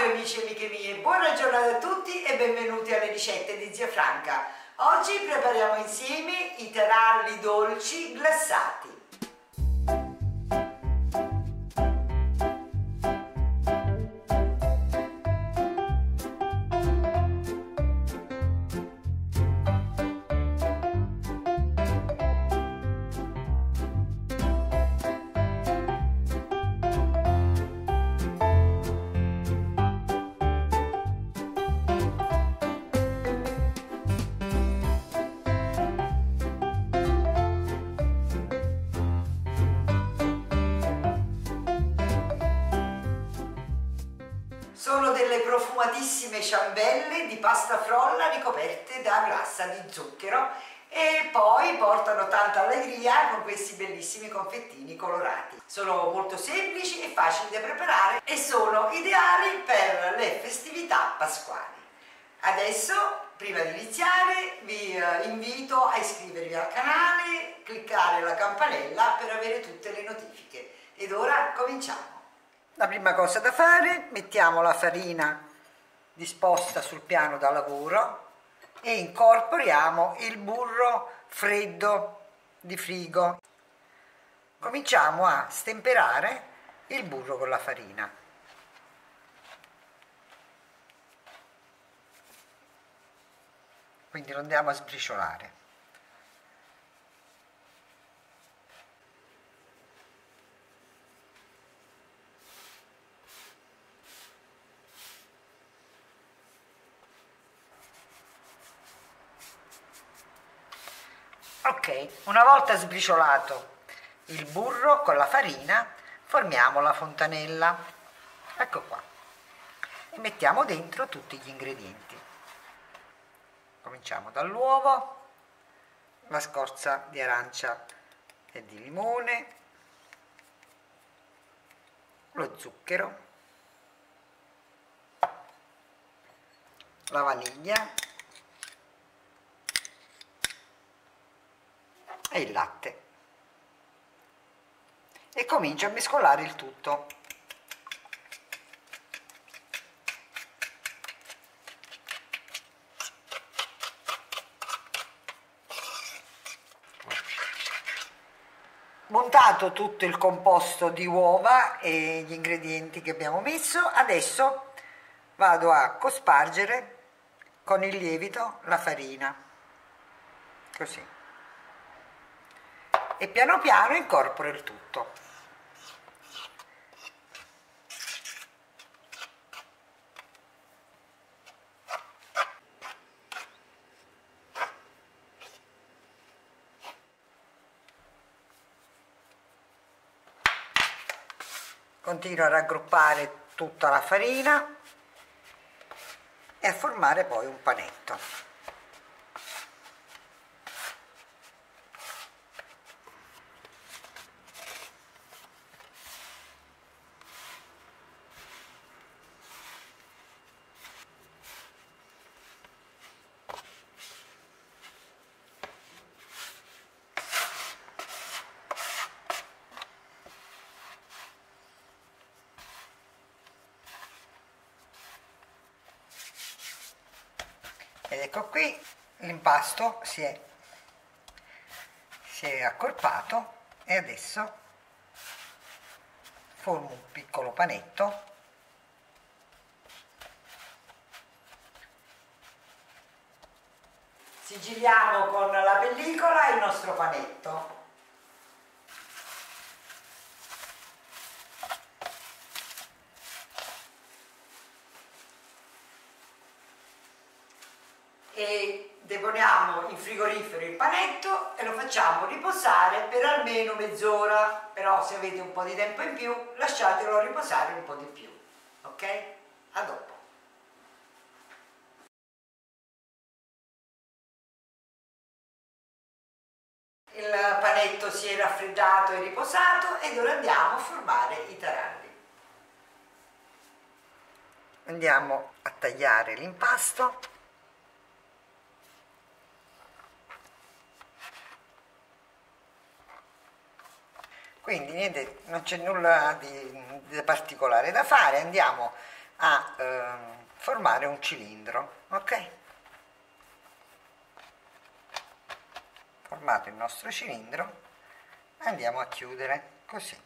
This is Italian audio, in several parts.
Cari amici e amiche mie, buona giornata a tutti e benvenuti alle ricette di Zia Franca. Oggi prepariamo insieme i taralli dolci glassati. Sono delle profumatissime ciambelle di pasta frolla ricoperte da glassa di zucchero e poi portano tanta allegria con questi bellissimi confettini colorati. Sono molto semplici e facili da preparare e sono ideali per le festività pasquali. Adesso, prima di iniziare, vi invito a iscrivervi al canale, cliccare la campanella per avere tutte le notifiche. Ed ora cominciamo. La prima cosa da fare, mettiamo la farina disposta sul piano da lavoro e incorporiamo il burro freddo di frigo. Cominciamo a stemperare il burro con la farina. Quindi lo andiamo a sbriciolare. Ok, una volta sbriciolato il burro con la farina, formiamo la fontanella. Ecco qua. E mettiamo dentro tutti gli ingredienti. Cominciamo dall'uovo, la scorza di arancia e di limone, lo zucchero, la vaniglia e il latte e comincio a mescolare il tutto. Montato tutto il composto di uova e gli ingredienti che abbiamo messo, adesso vado a cospargere con il lievito la farina, così. E piano piano incorporo il tutto. Continuo a raggruppare tutta la farina e a formare poi un panetto. Ed ecco qui l'impasto si è accorpato e adesso formo un piccolo panetto . Sigilliamo con la pellicola il nostro panetto. E deponiamo in frigorifero il panetto e lo facciamo riposare per almeno mezz'ora, però se avete un po' di tempo in più lasciatelo riposare un po' di più, ok? A dopo. Il panetto si è raffreddato e riposato ed ora andiamo a formare i taralli. Andiamo a tagliare l'impasto. Quindi niente, non c'è nulla di particolare da fare, andiamo a formare un cilindro, ok? Formato il nostro cilindro, andiamo a chiudere così.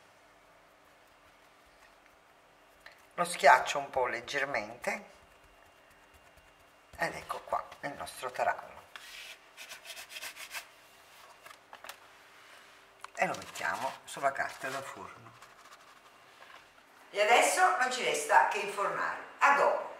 Lo schiaccio un po' leggermente ed ecco qua il nostro tarallo. E lo mettiamo sulla carta da forno. E adesso non ci resta che infornare. A dopo.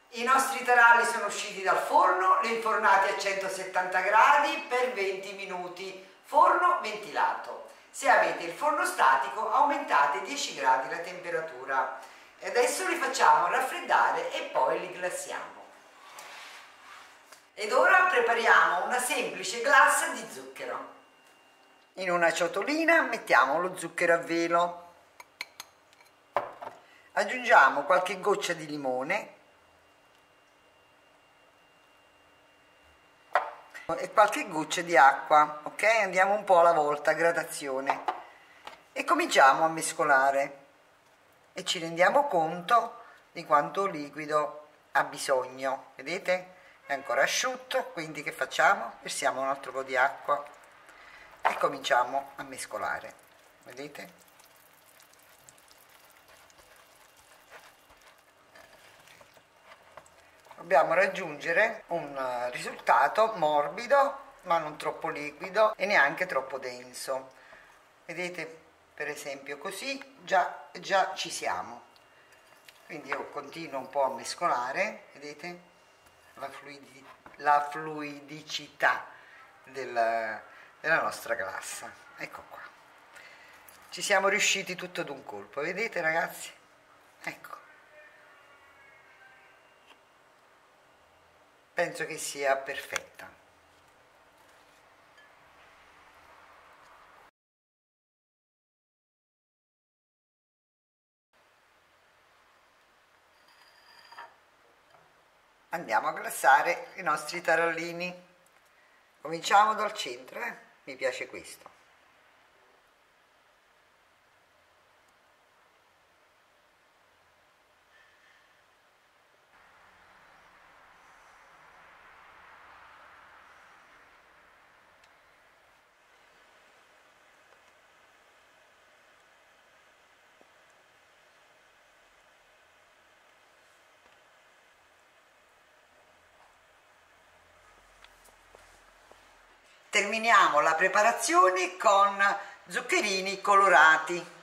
I nostri taralli sono usciti dal forno, li infornati a 170 gradi per 20 minuti, forno ventilato. Se avete il forno statico aumentate 10 gradi la temperatura. E adesso li facciamo raffreddare e poi li glassiamo. Ed ora prepariamo una semplice glassa di zucchero. In una ciotolina mettiamo lo zucchero a velo. Aggiungiamo qualche goccia di limone e qualche goccia di acqua, ok? Andiamo un po' alla volta, a gradazione, e cominciamo a mescolare e ci rendiamo conto di quanto liquido ha bisogno. Vedete? È ancora asciutto, quindi che facciamo? Versiamo un altro po' di acqua e cominciamo a mescolare. Vedete? Dobbiamo raggiungere un risultato morbido, ma non troppo liquido e neanche troppo denso. Vedete, per esempio, così già ci siamo. Quindi io continuo un po' a mescolare, vedete la fluidicità della nostra glassa. Ecco qua. Ci siamo riusciti tutto d'un colpo, vedete ragazzi? Ecco. Penso che sia perfetta. Andiamo a glassare i nostri tarallini. Cominciamo dal centro, mi piace questo. Terminiamo la preparazione con zuccherini colorati.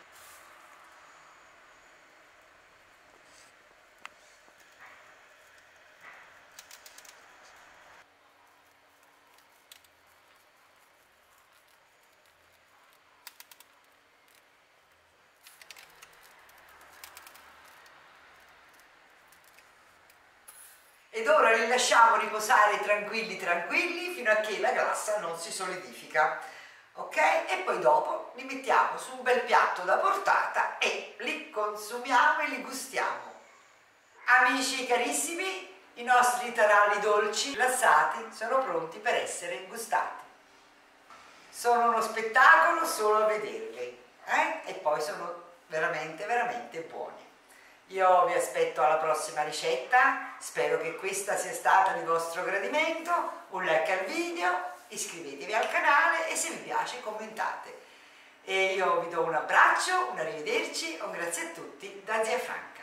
Ed ora li lasciamo riposare tranquilli fino a che la glassa non si solidifica, ok? E poi dopo li mettiamo su un bel piatto da portata e li consumiamo e li gustiamo. Amici carissimi, i nostri taralli dolci glassati sono pronti per essere gustati. Sono uno spettacolo solo a vederli, e poi sono veramente buoni. Io vi aspetto alla prossima ricetta, spero che questa sia stata di vostro gradimento, un like al video, iscrivetevi al canale e se vi piace commentate. E io vi do un abbraccio, un arrivederci, un grazie a tutti da Zia Franca.